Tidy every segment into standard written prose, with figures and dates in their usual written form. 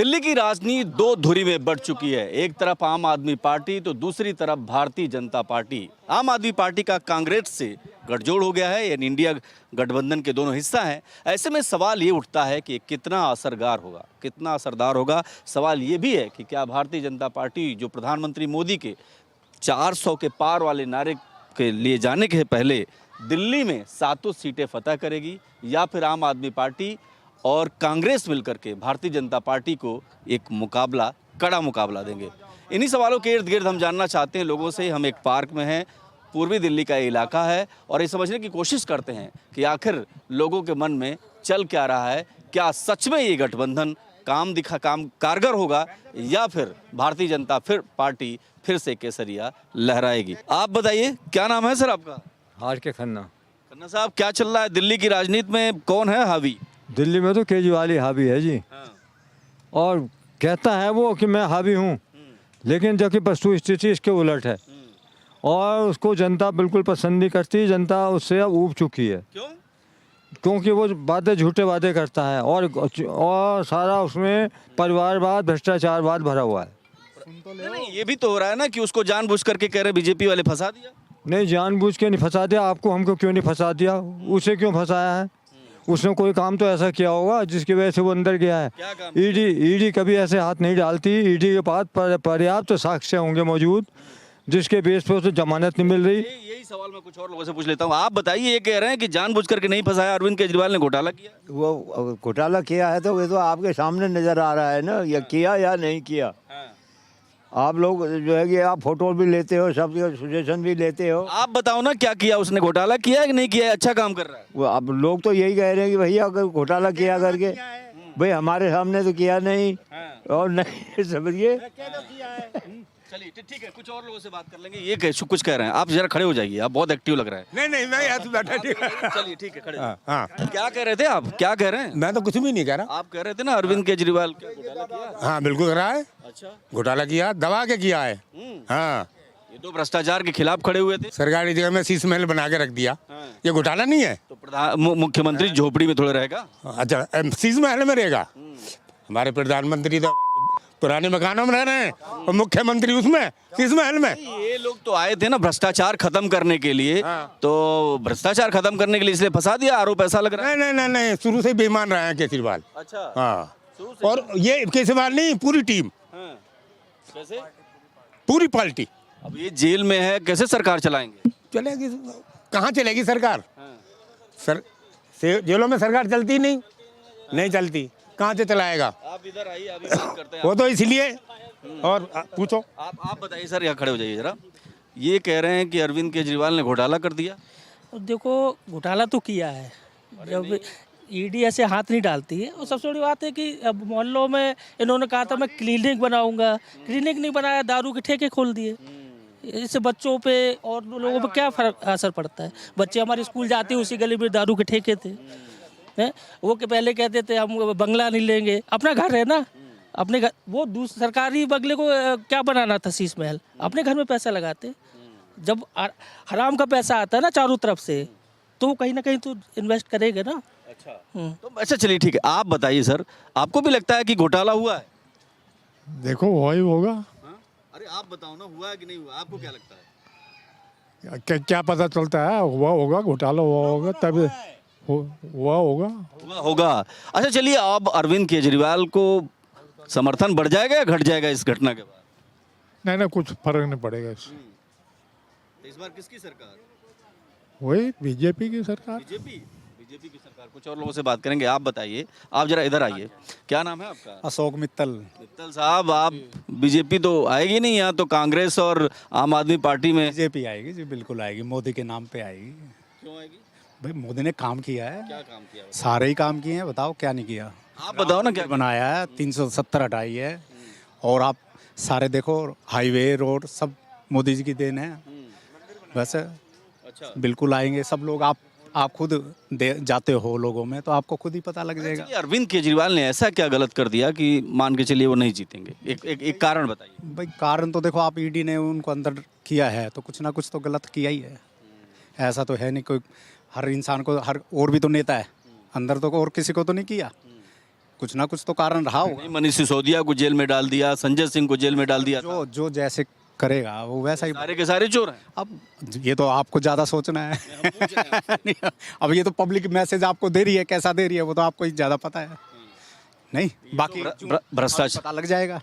दिल्ली की राजनीति दो धुरी में बढ़ चुकी है। एक तरफ आम आदमी पार्टी तो दूसरी तरफ भारतीय जनता पार्टी। आम आदमी पार्टी का कांग्रेस से गठजोड़ हो गया है, यानी इंडिया गठबंधन के दोनों हिस्सा हैं। ऐसे में सवाल ये उठता है कि कितना असरदार होगा, कितना असरदार होगा। सवाल ये भी है कि क्या भारतीय जनता पार्टी जो प्रधानमंत्री मोदी के 400 के पार वाले नारे के लिए जाने के पहले दिल्ली में 7 सीटें फतह करेगी, या फिर आम आदमी पार्टी और कांग्रेस मिलकर के भारतीय जनता पार्टी को एक मुकाबला, कड़ा मुकाबला देंगे। इन्हीं सवालों के इर्द गिर्द हम जानना चाहते हैं लोगों से। हम एक पार्क में हैं, पूर्वी दिल्ली का इलाका है, और ये समझने की कोशिश करते हैं कि आखिर लोगों के मन में चल क्या रहा है। क्या सच में ये गठबंधन काम कारगर होगा, या फिर भारतीय जनता पार्टी फिर से केसरिया लहराएगी। आप बताइए, क्या नाम है सर आपका? हार के खन्ना। खन्ना साहब, क्या चल रहा है दिल्ली की राजनीति में? कौन है हावी? दिल्ली में तो केजरीवाल ही हावी है जी। और कहता है वो कि मैं हावी हूँ, लेकिन जबकि वस्तु स्थिति इसके उलट है। और उसको जनता बिल्कुल पसंद नहीं करती। जनता उससे अब ऊब चुकी है। क्यों? क्योंकि वो वादे, झूठे वादे करता है, और सारा उसमें परिवारवाद, भ्रष्टाचारवाद भरा हुआ है। नहीं, ये भी तो हो रहा है ना कि उसको जानबूझ करके कह रहे बीजेपी वाले फंसा दिया। नहीं, जानबूझ के नहीं फंसा दिया। आपको हमको क्यों नहीं फंसा दिया? उसे क्यों फंसाया है? उसने कोई काम तो ऐसा किया होगा जिसकी वजह से वो अंदर गया है। ईडी कभी ऐसे हाथ नहीं डालती। ईडी के पास पर्याप्त साक्ष्य होंगे मौजूद, जिसके बेस पर उसे जमानत नहीं मिल रही। यही सवाल मैं कुछ और लोगों से पूछ लेता हूँ। आप बताइए, ये कह रहे हैं कि जानबूझ करके नहीं फंसाया, अरविंद केजरीवाल ने घोटाला किया। वो घोटाला किया है तो ये तो आपके सामने नजर आ रहा है ना, या किया या नहीं किया। आप लोग जो है कि आप फोटो भी लेते हो, सब सजेशन भी लेते हो। आप बताओ ना, क्या किया उसने? घोटाला किया है कि नहीं किया है? अच्छा काम कर रहा है। वो अब लोग तो यही कह रहे हैं कि भैया अगर घोटाला किया करके, भाई हमारे सामने तो किया नहीं। और नहीं समझिए। चलिए ठीक है, कुछ और लोगों से बात कर लेंगे। ये कुछ कह रहे हैं, आप जरा खड़े हो जाइए, आप बहुत एक्टिव लग रहे हैं। नहीं मैं यहाँ बैठा ठीक है। चलिए ठीक है, खड़े। हाँ, क्या कह रहे थे आप? क्या कह रहे हैं? मैं तो कुछ भी नहीं कह रहा। आप कह रहे थे ना अरविंद केजरीवाल के घोटाला किया। हाँ बिल्कुल करा है। अच्छा, घोटाला किया, दबा के किया है। हाँ, ये तो भ्रष्टाचार के खिलाफ खड़े हुए थे। सरकारी जगह में शीश महल बना के रख दिया। ये घोटाला नहीं है? तो मुख्यमंत्री झोपड़ी में थोड़ा रहेगा। अच्छा, शीश महल में रहेगा? हमारे प्रधानमंत्री तो पुराने मकानों में रह रहे हैं, और मुख्यमंत्री उसमें शीश महल में। ये लोग तो आए थे ना भ्रष्टाचार खत्म करने के लिए। तो भ्रष्टाचार खत्म करने के लिए इसलिए फंसा दिया, आरोप ऐसा लग रहा है। नहीं, शुरू से बेईमान रहे हैं केजरीवाल। अच्छा। हाँ, और ये केजरीवाल नहीं, पूरी टीम। कैसे? पूरी पार्टी। अब ये जेल में है, कैसे सरकार चलाएंगे? चलेगी कहाँ चलेगी सरकार? जेलों में सरकार चलती नहीं चलती, कहाँ से चलाएगा? आप इधर आइए, अभी बात करते हैं। वो तो इसलिए। और पूछो। आप बताइए सर, यहाँ खड़े हो जाइए जरा। ये कह रहे हैं कि अरविंद केजरीवाल ने घोटाला कर दिया। देखो, घोटाला तो किया है। जब ईडी ऐसे हाथ नहीं डालती है। और सबसे बड़ी बात है कि अब मोहल्लों में इन्होंने कहा था मैं क्लिनिक बनाऊंगा, क्लिनिक नहीं बनाया, दारू के ठेके खोल दिए। इससे बच्चों पे और लोगों पे क्या असर पड़ता है? बच्चे हमारे स्कूल जाते हैं, उसी गली में दारू के ठेके थे। वो के पहले कहते थे हम बंगला नहीं लेंगे, अपना घर है ना, अपने घर। वो सरकारी बंगले को क्या बनाना था शीश महल? अपने घर में पैसा लगाते। जब हराम का पैसा आता है ना चारों तरफ से, तो वो कहीं ना कहीं तो इन्वेस्ट करेगा ना। अच्छा, तो अच्छा चलिए ठीक है। आप बताइए सर, आपको भी लगता है कि घोटाला हुआ है? देखो हुआ ही होगा। अरे आप बताओ ना, हुआ है कि नहीं हुआ? आपको क्या लगता है? क्या पता चलता है? हुआ होगा, घोटाला हुआ होगा, तब हुआ होगा। अच्छा चलिए, अब अरविंद केजरीवाल को समर्थन बढ़ जाएगा या घट जाएगा इस घटना के बाद? नहीं, कुछ फर्क नहीं पड़ेगा इससे। तो इस बार किसकी सरकार? वही बीजेपी की सरकार। बीजेपी की सरकार। कुछ और लोगों से बात करेंगे। आप बताइए, आप जरा इधर आइए। क्या नाम है आपका? अशोक मित्तल। मित्तल साहब, आप बीजेपी तो आएगी नहीं, यहाँ तो कांग्रेस और आम आदमी पार्टी में। बीजेपी आएगी जी, बिल्कुल आएगी। मोदी के नाम पे आएगी। क्यों आएगी? भाई मोदी ने काम किया है। क्या काम किया? सारे ही काम किए हैं, बताओ क्या नहीं किया। आप बताओ ना, क्या बनाया है? 370 हटाई है। और आप सारे देखो, हाईवे रोड सब मोदी जी की देन है। बस। अच्छा, बिल्कुल आएंगे सब लोग। आप खुद जाते हो लोगों में, तो आपको खुद ही पता लग जाएगा। अरविंद केजरीवाल ने ऐसा क्या गलत कर दिया कि मान के चलिए वो नहीं जीतेंगे? एक कारण बताइए। भाई कारण तो देखो, आप ईडी ने उनको अंदर किया है, तो कुछ ना कुछ तो गलत किया ही है। ऐसा तो है नहीं कोई, हर इंसान को, हर और भी तो नेता है अंदर, तो और किसी को तो नहीं किया। कुछ ना कुछ तो कारण रहा होगा। नहीं, मनीष सिसोदिया को जेल में डाल दिया, संजय सिंह को जेल में डाल दिया था। जो जो जैसे करेगा वो वैसा ही। सारे के सारे चोर हैं। अब ये तो आपको ज़्यादा सोचना है। नहीं, अब ये तो पब्लिक मैसेज आपको दे रही है, कैसा दे रही है वो तो आपको ही ज़्यादा पता है। नहीं, बाकी भ्रष्टाचार पता लग जाएगा,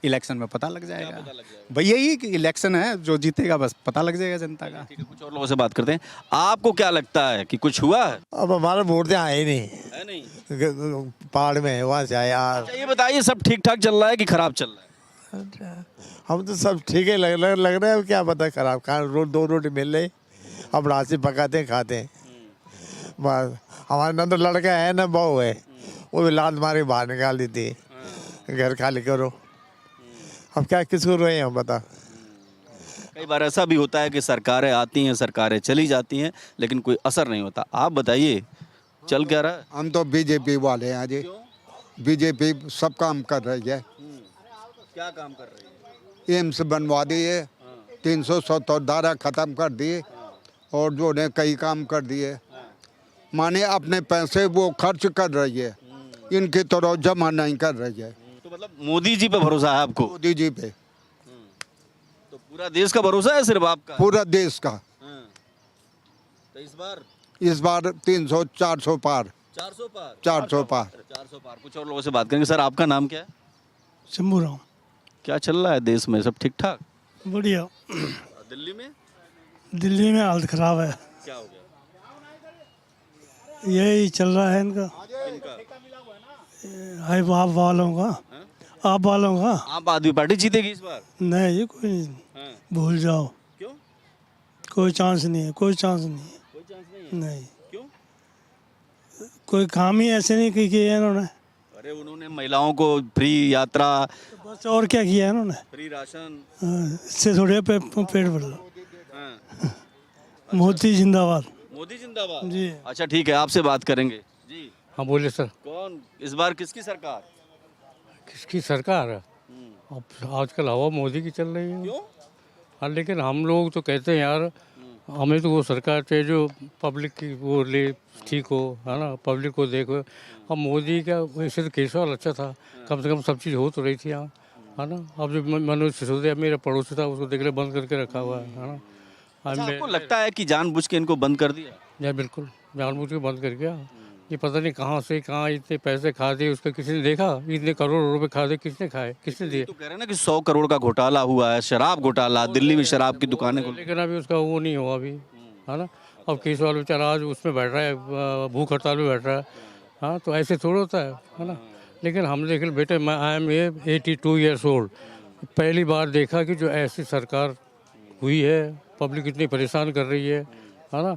इलेक्शन में पता लग जाएगा। भाई यही कि इलेक्शन है, जो जीतेगा बस पता लग जाएगा जनता का। ठीक है, कुछ और लोगों से बात करते हैं। आपको क्या लगता है कि कुछ हुआ है? अब हमारा वोट यहाँ है ही नहीं, है नहीं। पहाड़ में है, वहाँ से आए यार। अच्छा, ये बताइए, सब ठीक ठाक चल रहा है कि खराब चल रहा है? हम तो सब ठीक है लग रहा है, क्या पता खराब कहाँ। दो रोटी मिल रही, अब राशि पकाते हैं खाते हैं बस। हमारे ना तो लड़का है ना बहू है, वो भी लात मारे बाहर निकाल देती है, घर खाली करो। अब क्या किसको रोए हम बता। कई बार ऐसा भी होता है कि सरकारें आती हैं, सरकारें चली जाती हैं, लेकिन कोई असर नहीं होता। आप बताइए, चल क्या रहा है? हम तो बीजेपी वाले हैं जी। बीजेपी सब काम कर रही है। क्या काम कर रही है? एम्स बनवा दिए, 370 धारा खत्म कर दिए, और जो ने कई काम कर दिए। माने अपने पैसे वो खर्च कर रही है, इनकी तरह जमा नहीं कर रही है। तो मतलब मोदी जी पे भरोसा है आपको? मोदी जी पे तो पूरा देश का भरोसा है सिर्फ आपका? पूरा देश का। तो इस इस बार 300 400 पार, 400 पार। 400 पार। 400 पार। कुछ और लोगों से बात करेंगे। सर, आपका नाम क्या है? शंभू राम। क्या चल रहा है देश में? सब ठीक ठाक? बढ़िया। दिल्ली में? दिल्ली में हालत खराब है, क्या हो गया? यही चल रहा है इनका। हाई आप वालों का, आप वालों का। आम आदमी पार्टी जीतेगी इस बार? नहीं ये कोई नहीं, भूल जाओ। क्यों? कोई चांस नहीं है, कोई चांस नहीं है। कोई चांस नहीं है। नहीं, क्यों? कोई काम ही ऐसे नहीं किए इन्होंने। अरे उन्होंने महिलाओं को फ्री यात्रा, बस और क्या किया है इन्होंने? Free ration. इससे थोड़े पेट भर लो। हाँ। मोदी जिंदाबाद। मोदी जिंदाबाद जी। अच्छा, ठीक है, आपसे बात करेंगे जी। हाँ बोले सर। कौन इस बार किसकी सरकार? किसकी सरकार है? अब आजकल हवा मोदी की चल रही है। क्यों? हाँ, लेकिन हम लोग तो कहते हैं यार, हमें तो वो सरकार चाहिए जो पब्लिक की वो ले ठीक हो, है ना, पब्लिक को देखो। अब मोदी का वैसे तो केजरीवाल अच्छा था, कम से कम सब चीज़ हो तो रही थी यहाँ, है ना। अब जो मनोज सिसोदिया मेरा पड़ोसी था, उसको देख ले बंद करके रखा हुआ है ना। अच्छा, आपको लगता है कि जानबूझ के इनको बंद कर दिया? या बिल्कुल जानबूझ के बंद कर गया। ये पता नहीं कहाँ से कहाँ इतने पैसे खा दिए, उसका किसी ने देखा? इतने करोड़ रुपए खा दिए, किसने खाए, किसने दिए? तो कह रहे हैं ना कि 100 करोड़ का घोटाला हुआ है, शराब घोटाला, दिल्ली में शराब की दुकानें को। लेकिन अभी उसका वो नहीं हुआ अभी, है ना। अब केजरीवाल बेचारा आज उसमें बैठ रहा है, भूख हड़ताल में बैठ रहा है। हाँ, तो ऐसे थोड़ा होता है ना। लेकिन हम देख ले बेटे, मैं आई एम 82 ईयर्स ओल्ड, पहली बार देखा कि जो ऐसी सरकार हुई है, पब्लिक इतनी परेशान कर रही है ना।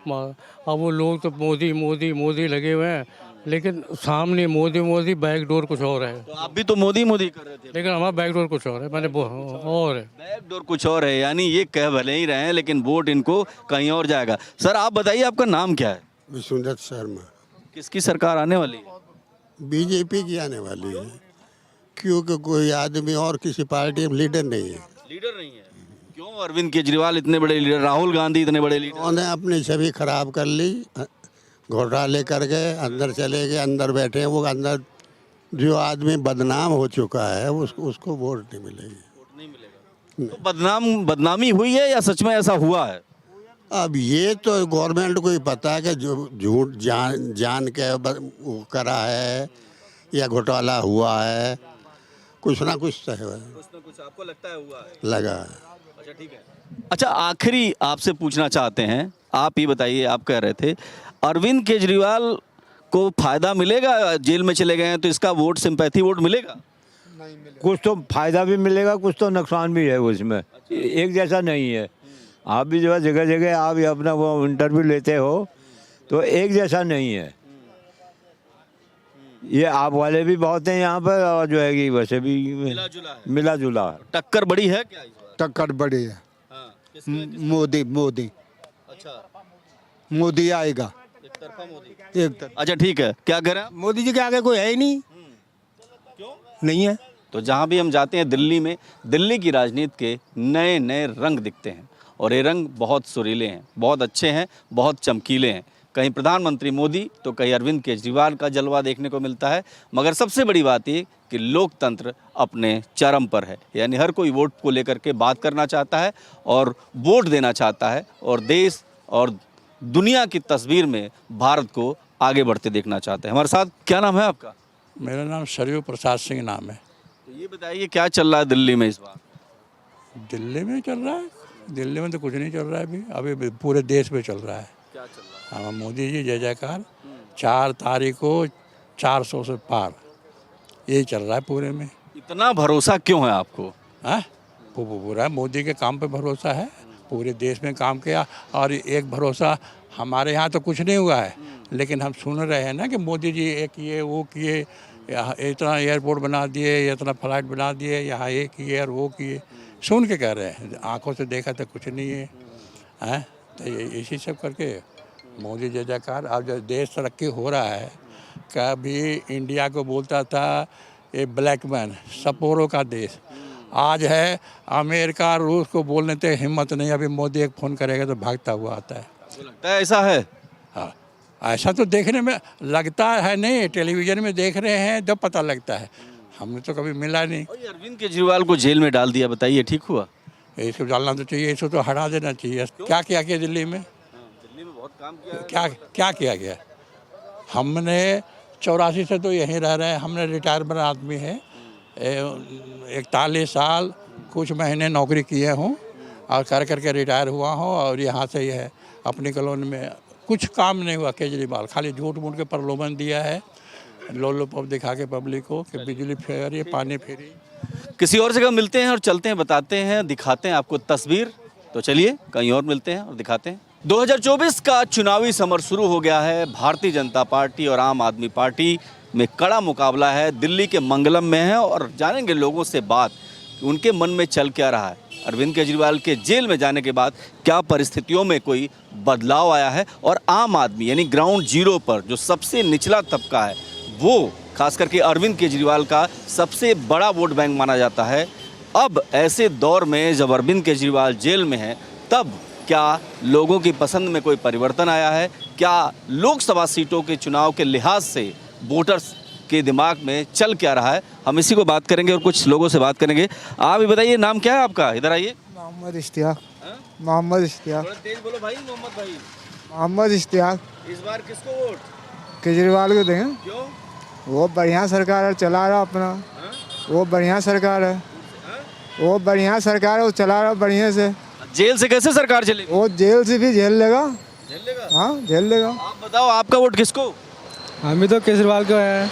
अब वो लोग तो मोदी मोदी मोदी लगे हुए हैं, लेकिन सामने मोदी मोदी, बैक डोर कुछ और है। तो आप भी तो मोदी मोदी कर रहे थे, लेकिन हमारा बैक डोर कुछ और है, मैंने और है। बैक डोर कुछ और है, यानी ये कह भले ही रहे हैं, लेकिन वोट इनको कहीं और जाएगा। सर, आप बताइए, आपका नाम क्या है? विश्वनाथ शर्मा। किसकी सरकार आने वाली है? बीजेपी की आने वाली है, क्योंकि कोई आदमी और किसी पार्टी में लीडर नहीं है। लीडर नहीं है? क्यों? अरविंद केजरीवाल इतने बड़े लीडर, राहुल गांधी इतने बड़े लीडर। उन्होंने अपनी छवि खराब कर ली, घोटाले कर गए, अंदर चले गए, अंदर बैठे हैं। वो अंदर जो आदमी बदनाम हो चुका है, उसको वोट नहीं मिलेगी। वोट नहीं मिलेगा। तो बदनामी हुई है या सच में ऐसा हुआ है? अब ये तो गवर्नमेंट को ही पता है कि जो झूठ जान के वो करा है या घोटाला हुआ है, कुछ ना कुछ तो है। कुछ ना कुछ आपको लगता है हुआ है? लगा है। अच्छा, ठीक है। अच्छा, आखिरी आपसे पूछना चाहते हैं, आप ही बताइए, आप कह रहे थे अरविंद केजरीवाल को फायदा मिलेगा, जेल में चले गए हैं तो इसका वोट, सिंपैथी वोट मिलेगा? कुछ तो फायदा भी मिलेगा, कुछ तो नुकसान भी है उसमें। एक जैसा नहीं है। आप भी जो है जगह जगह आप ये अपना वो इंटरव्यू लेते हो तो एक जैसा नहीं है। ये आप वाले भी बहुत हैं यहाँ पर, और जो है कि वैसे भी मिला जुला है। टक्कर बड़ी है क्या इस बार? टक्कर बड़ी है। हाँ, मोदी मोदी अच्छा, मोदी आएगा, एक तरफा मोदी। एक तरफ। अच्छा, ठीक है, क्या कह रहे हैं आप? मोदी जी के आगे कोई है ही नहीं। क्यों? नहीं है। तो जहाँ भी हम जाते हैं दिल्ली में, दिल्ली की राजनीति के नए नए रंग दिखते हैं, और ये रंग बहुत सुरीले हैं, बहुत अच्छे हैं, बहुत चमकीले हैं। कहीं प्रधानमंत्री मोदी तो कहीं अरविंद केजरीवाल का जलवा देखने को मिलता है। मगर सबसे बड़ी बात ये कि लोकतंत्र अपने चरम पर है, यानी हर कोई वोट को लेकर के बात करना चाहता है और वोट देना चाहता है और देश और दुनिया की तस्वीर में भारत को आगे बढ़ते देखना चाहते हैं। हमारे साथ क्या नाम है आपका? मेरा नाम सरयू प्रसाद सिंह नाम है। तो ये बताइए क्या चल रहा है दिल्ली में इस बार? दिल्ली में चल रहा है, दिल्ली में तो कुछ नहीं चल रहा है अभी पूरे देश में चल रहा है। क्या चल रहा है? हाँ, मोदी जी जय जयकार। 4 तारीख को 400 से पार यही चल रहा है पूरे में। इतना भरोसा क्यों है आपको? हाँ, पूरा मोदी के काम पे भरोसा है, पूरे देश में काम किया। और एक भरोसा हमारे यहाँ तो कुछ नहीं हुआ है, लेकिन हम सुन रहे हैं ना कि मोदी जी ये किए वो किए, यहाँ इतना एयरपोर्ट बना दिए, इतना फ्लाइट बना दिए, यहाँ ये किए और वो किए, सुन के कह रहे हैं, आंखों से देखा तो कुछ नहीं है। हैं तो इसी सब करके मोदी जय जयकार। अब जब देश तरक्की हो रहा है, कभी इंडिया को बोलता था ये ब्लैक मैन सपोरों का देश, आज है अमेरिका रूस को बोलने तक हिम्मत नहीं। अभी मोदी एक फ़ोन करेगा तो भागता हुआ आता है। लगता है ऐसा है? हाँ, ऐसा तो देखने में लगता है, नहीं टेलीविज़न में देख रहे हैं जब पता लगता है, हमने तो कभी मिला नहीं। और ये अरविंद केजरीवाल को जेल में डाल दिया, बताइए ठीक हुआ? इसको डालना तो चाहिए, इसको तो हटा देना चाहिए। क्या किया गया दिल्ली में? दिल्ली में बहुत काम किया है। क्या किया गया? हमने 84 से तो यहीं रह रहे हैं, हमने रिटायरमेंट आदमी है, 41 साल कुछ महीने नौकरी किए हूँ और करके रिटायर हुआ हूँ। और यहाँ से यह है अपनी कॉलोनी में कुछ काम नहीं हुआ। केजरीवाल खाली झूठ मूठ के प्रलोभन दिया है, लोलुपॉप दिखा के पब्लिक को कि बिजली फ्री, पानी फ्री। किसी और जगह मिलते हैं और चलते हैं, बताते हैं, दिखाते हैं आपको तस्वीर। तो चलिए कहीं और मिलते हैं और दिखाते हैं। 2024 का चुनावी समर शुरू हो गया है। भारतीय जनता पार्टी और आम आदमी पार्टी में कड़ा मुकाबला है। दिल्ली के मंगलम में है और जानेंगे लोगों से बात कि उनके मन में चल क्या रहा है। अरविंद केजरीवाल के जेल में जाने के बाद क्या परिस्थितियों में कोई बदलाव आया है और आम आदमी यानी ग्राउंड जीरो पर जो सबसे निचला तबका है, वो खास करके अरविंद केजरीवाल का सबसे बड़ा वोट बैंक माना जाता है। अब ऐसे दौर में जब अरविंद केजरीवाल जेल में है, तब क्या लोगों की पसंद में कोई परिवर्तन आया है? क्या लोकसभा सीटों के चुनाव के लिहाज से वोटर्स के दिमाग में चल क्या रहा है? हम इसी को बात करेंगे और कुछ लोगों से बात करेंगे। आप ही बताइए, नाम क्या है आपका? इधर आइए। मोहम्मद इश्तियाक। मोहम्मद इश्तियाक। थोड़ा तेज बोलो भाई। मोहम्मद भाई। मोहम्मद इश्तियाक। इस बार किसको वोट? केजरीवाल को देंगे। क्यों? वो बढ़िया सरकार है, चला रहा अपना। वो बढ़िया सरकार है, वो बढ़िया सरकार है, वो चला रहा बढ़िया से। जेल से कैसे सरकार चलेगी? वो जेल से भी झेल लेगा। झेल लेगा? हाँ, झेल लेगा। आप बताओ, आपका वोट किसको? हम भी तो केजरीवाल को है।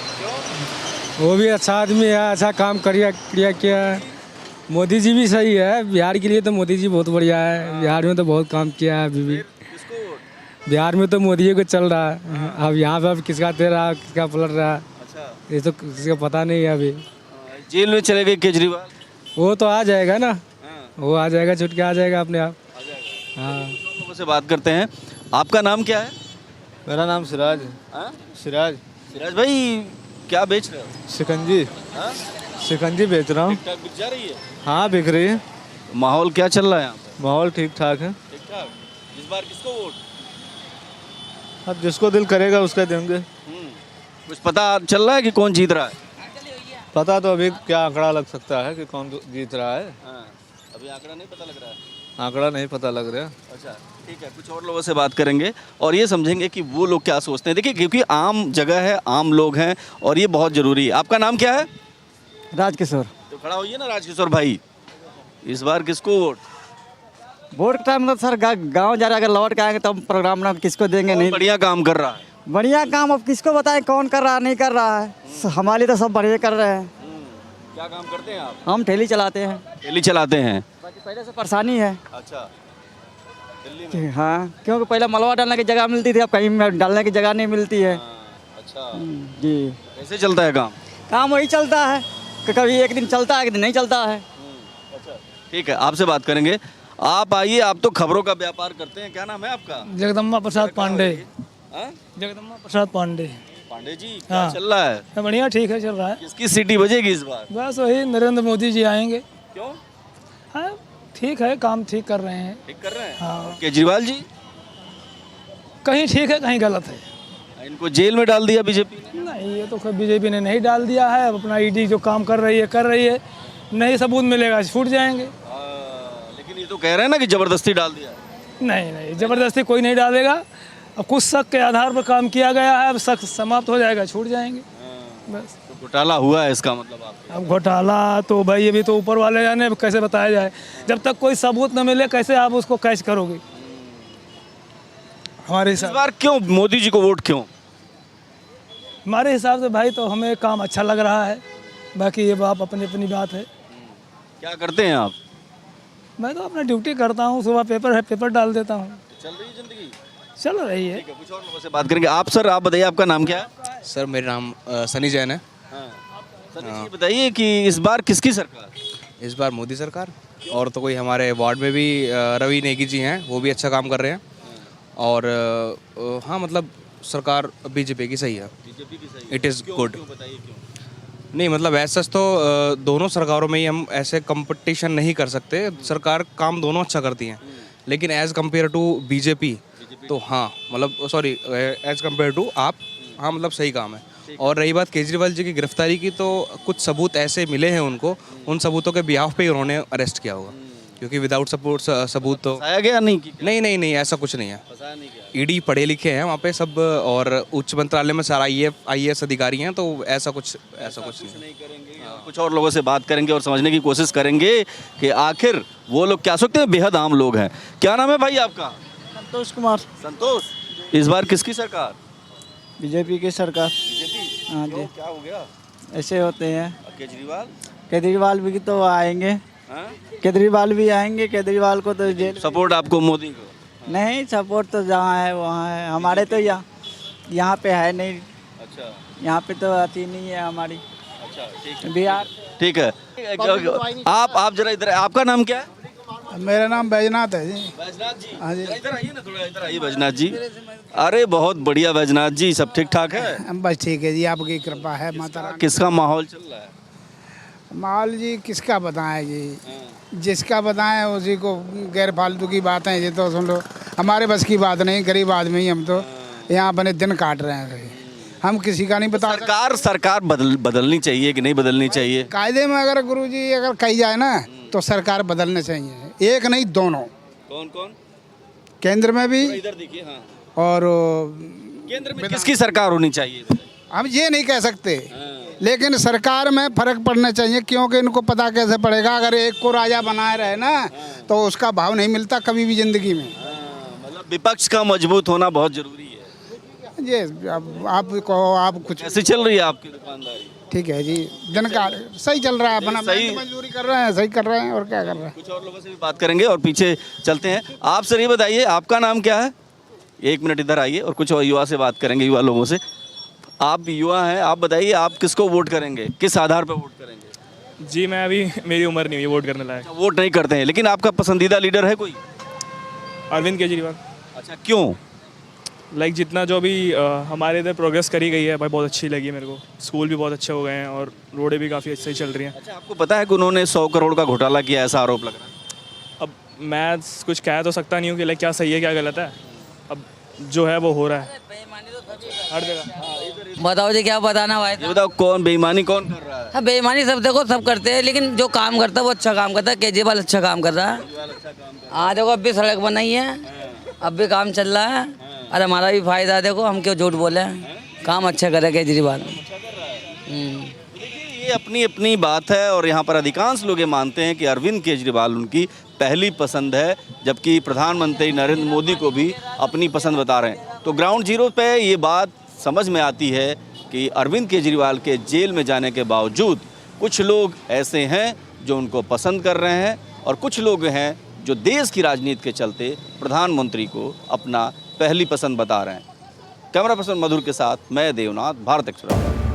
वो भी अच्छा आदमी है, अच्छा काम किया है। मोदी जी भी सही है, बिहार के लिए तो मोदी जी बहुत बढ़िया है। बिहार में तो बहुत काम किया है अभी भी। किसको वोट? बिहार में तो मोदी को चल रहा है। अब यहाँ पे अब किसका दे रहा है, किसका पलट रहा है, अच्छा, ये तो किसी को पता नहीं है अभी। जेल में चले गए केजरीवाल? वो तो आ जाएगा ना, वो आ जाएगा, छुट के आ जाएगा अपने आप। हाँ, लोगों से बात करते हैं। आपका नाम क्या है? मेरा नाम सिराज है। हाँ? सिराज। सिराज भाई, क्या बेच रहे हो? शिकंजी। हाँ? शिकंजी बेच रहा हूँ। ठीक ठाक बिक जा रही है? हाँ, बिक रही है। माहौल क्या चल रहा है यहाँ पे? माहौल ठीक ठाक है। ठीक ठाक। इस बार किसको वोट? अब जिसको दिल करेगा उसका देंगे। कुछ पता चल रहा है कि कौन जीत रहा है? पता तो अभी क्या आंकड़ा लग सकता है कि कौन जीत रहा है। हाँ, अभी आंकड़ा नहीं पता लग रहा है। आंकड़ा नहीं पता लग रहा। अच्छा, ठीक है, कुछ और लोगों से बात करेंगे और ये समझेंगे कि वो लोग क्या सोचते हैं। देखिए, क्योंकि आम जगह है, आम लोग हैं और ये बहुत ज़रूरी है। आपका नाम क्या है? राजकिशोर। तो खड़ा होइए ना राजकिशोर भाई। इस बार किसको वोट? वोट का टाइम मतलब सर गांव जा रहे, अगर लौट के आएंगे तब प्रोग्राम ना किसको देंगे। नहीं, बढ़िया काम कर रहा है। बढ़िया काम अब किसको बताएं कौन कर रहा नहीं कर रहा है। हमारे तो सब बढ़िया कर रहे हैं। क्या काम करते हैं आप? हम ठेली चलाते हैं। ठेली चलाते हैं? पहले से परेशानी है। अच्छा, दिल्ली में? हाँ, क्योंकि पहले मलबा डालने की जगह मिलती थी, अब कहीं डालने की जगह नहीं मिलती है। अच्छा, जी। कैसे चलता है काम? काम वही चलता है कि कभी एक दिन चलता है, एक दिन नहीं चलता है। अच्छा, ठीक है, आपसे बात करेंगे। आप आइए, आप तो खबरों का व्यापार करते हैं। क्या नाम है आपका? जगदम्बा प्रसाद पांडे। हाँ? जगदम्बा प्रसाद पांडे। पांडे जी, क्या चल रहा है? बढ़िया, ठीक है, चल रहा है। किसकी सीटी बजेगी इस बार? बस वही नरेंद्र मोदी जी आएंगे। क्यों? हाँ, ठीक है, काम ठीक कर रहे हैं। ठीक कर रहे हैं। हाँ। केजरीवाल जी? कहीं ठीक है कहीं गलत है। इनको जेल में डाल दिया बीजेपी ने। नहीं, ये तो बीजेपी ने नहीं डाल दिया है। अब अपना ईडी जो काम कर रही है, नहीं सबूत मिलेगा छूट जाएंगे। लेकिन ये तो कह रहे हैं ना कि जबरदस्ती डाल दिया। नहीं, ज़बरदस्ती कोई नहीं डालेगा। अब कुछ शक के आधार पर काम किया गया है, अब शक समाप्त हो जाएगा, छूट जाएंगे बस। तो घोटाला हुआ है इसका मतलब आपका? अब घोटाला तो भाई अभी तो ऊपर वाले जाने, अब कैसे बताया जाए। जब तक कोई सबूत न मिले कैसे आप उसको कैच करोगे। हमारे इस बार क्यों मोदी जी को वोट क्यों? हमारे हिसाब से भाई तो हमें काम अच्छा लग रहा है, बाकी ये आप अपनी अपनी बात है। क्या करते हैं आप? मैं तो अपना ड्यूटी करता हूँ, सुबह पेपर डाल देता हूँ। चल रही है जिंदगी? चल रही है। कुछ और लोगों से बात करेंगे। आप सर, आप बताइए आपका नाम क्या है? सर मेरा नाम सनी जैन है। सर ये बताइए कि इस बार किसकी सरकार? इस बार मोदी सरकार। और तो कोई हमारे वार्ड में भी रवि नेगी जी हैं, वो भी अच्छा काम कर रहे हैं। और हाँ मतलब सरकार बीजेपी की सही है। बीजेपी की सही है। It is good. बताइए क्यों? नहीं मतलब ऐसा तो दोनों सरकारों में ही हम ऐसे कंपटीशन नहीं कर सकते। सरकार काम दोनों अच्छा करती हैं, लेकिन एज़ कम्पेयर टू बीजेपी तो हाँ मतलब सॉरी एज़ कम्पेयर टू आप, हाँ मतलब सही काम है। और रही बात केजरीवाल जी की गिरफ्तारी की, तो कुछ सबूत ऐसे मिले हैं उनको, उन सबूतों के बिहाफ पे ही उन्होंने अरेस्ट किया होगा, क्योंकि विदाउट सबूत तो फंसाया गया नहीं कि नहीं ऐसा कुछ नहीं है। फंसाया नहीं गया। ईडी पढ़े लिखे हैं वहाँ पे सब, और उच्च मंत्रालय में सारा आईएएस अधिकारी हैं, तो ऐसा कुछ नहीं करेंगे। कुछ और लोगों से बात करेंगे और समझने की कोशिश करेंगे कि आखिर वो लोग क्या सोचते हैं। बेहद आम लोग हैं। क्या नाम है भाई आपका? संतोष कुमार। संतोष, इस बार किसकी सरकार? बीजेपी की सरकार। बीजेपी? हाँ जी। क्या हो गया? ऐसे होते हैं। केजरीवाल भी तो आएंगे, हाँ? केजरीवाल भी आएंगे। केजरीवाल को तो जेल सपोर्ट आपको मोदी को? नहीं, सपोर्ट तो जहाँ है वहाँ है। हमारे तो यहाँ पे है नहीं। अच्छा, यहाँ पे तो आती नहीं है हमारी। अच्छा, ठीक है। बिहार। ठीक है। आप जरा इधर, आपका नाम क्या है? मेरा नाम बैजनाथ है जी। बैजनाथ जी? हाँ जी। इधर आइए ना, थोड़ा इधर आइए बैजनाथ जी। अरे बहुत बढ़िया बैजनाथ जी, सब ठीक ठाक है? बस ठीक है जी, आपकी कृपा है माता रानी। किसका माहौल चल रहा है? माल जी किसका बताएं जी, जिसका बताएं उसी को गैर फालतू की बातें ये तो सुन लो। हमारे बस की बात नहीं, गरीब आदमी हम तो यहाँ अपने दिन काट रहे हैं। हम किसी का नहीं बता। सरकार बदलनी चाहिए कि नहीं बदलनी चाहिए? कायदे में अगर गुरुजी अगर कही जाए ना तो सरकार बदलने चाहिए, एक नहीं दोनों। कौन? केंद्र में भी इधर देखिए। हाँ। और केंद्र में किसकी सरकार होनी चाहिए? हम ये नहीं कह सकते, लेकिन सरकार में फर्क पड़ना चाहिए, क्योंकि इनको पता कैसे पड़ेगा। अगर एक को राजा बनाए रहे ना तो उसका भाव नहीं मिलता कभी भी जिंदगी में। मतलब विपक्ष का मजबूत होना बहुत जरूरी है। ये आप कुछ कैसे चल रही है आपकी दुकानदारी? ठीक है जी, दिन का सही चल रहा है। अपना सही मजदूरी कर रहे हैं, सही कर रहे हैं, और क्या कर रहे हैं। कुछ और लोगों से भी बात करेंगे और पीछे चलते हैं। आप सर ये बताइए आपका नाम क्या है? एक मिनट इधर आइए और कुछ और युवा से बात करेंगे, युवा लोगों से। आप युवा हैं, आप बताइए आप किसको वोट करेंगे, किस आधार पर वोट करेंगे? जी मैं अभी, मेरी उम्र नहीं हुई वोट करने लायक। वोट नहीं करते हैं, लेकिन आपका पसंदीदा लीडर है कोई? अरविंद केजरीवाल। अच्छा, क्यों? लाइक जितना जो भी हमारे इधर प्रोग्रेस करी गई है भाई, बहुत अच्छी लगी मेरे को। स्कूल भी बहुत अच्छे हो गए हैं और रोडें भी काफ़ी अच्छी चल रही हैं। अच्छा, आपको पता है कि उन्होंने 100 करोड़ का घोटाला किया, ऐसा आरोप लग रहा है? अब मैं कुछ कह तो सकता नहीं हूँ कि लाइक क्या सही है क्या गलत है। अब जो है वो हो रहा है हर जगह। बताओ जी, क्या बताना भाई। ये बताओ कौन बेईमानी कौन कर रहा है? हाँ, बेईमानी सब देखो सब करते हैं, लेकिन जो काम करता है वो अच्छा काम करता है। केजरीवाल अच्छा काम कर रहा है। हाँ देखो, अब भी सड़क बनाई है, अब भी काम चल रहा है। अरे हमारा भी फायदा है, देखो हम क्यों झूठ बोले। काम अच्छा करे केजरीवाल। ये अपनी अपनी बात है और यहाँ पर अधिकांश लोग ये मानते हैं कि अरविंद केजरीवाल उनकी पहली पसंद है, जबकि प्रधानमंत्री नरेंद्र मोदी को भी अपनी पसंद बता रहे हैं। तो ग्राउंड जीरो पे ये बात समझ में आती है कि अरविंद केजरीवाल के जेल में जाने के बावजूद कुछ लोग ऐसे हैं जो उनको पसंद कर रहे हैं और कुछ लोग हैं जो देश की राजनीति के चलते प्रधानमंत्री को अपना पहली पसंद बता रहे हैं। कैमरा पर्सन मधुर के साथ मैं देवनाथ, भारत एक्सप्रेस।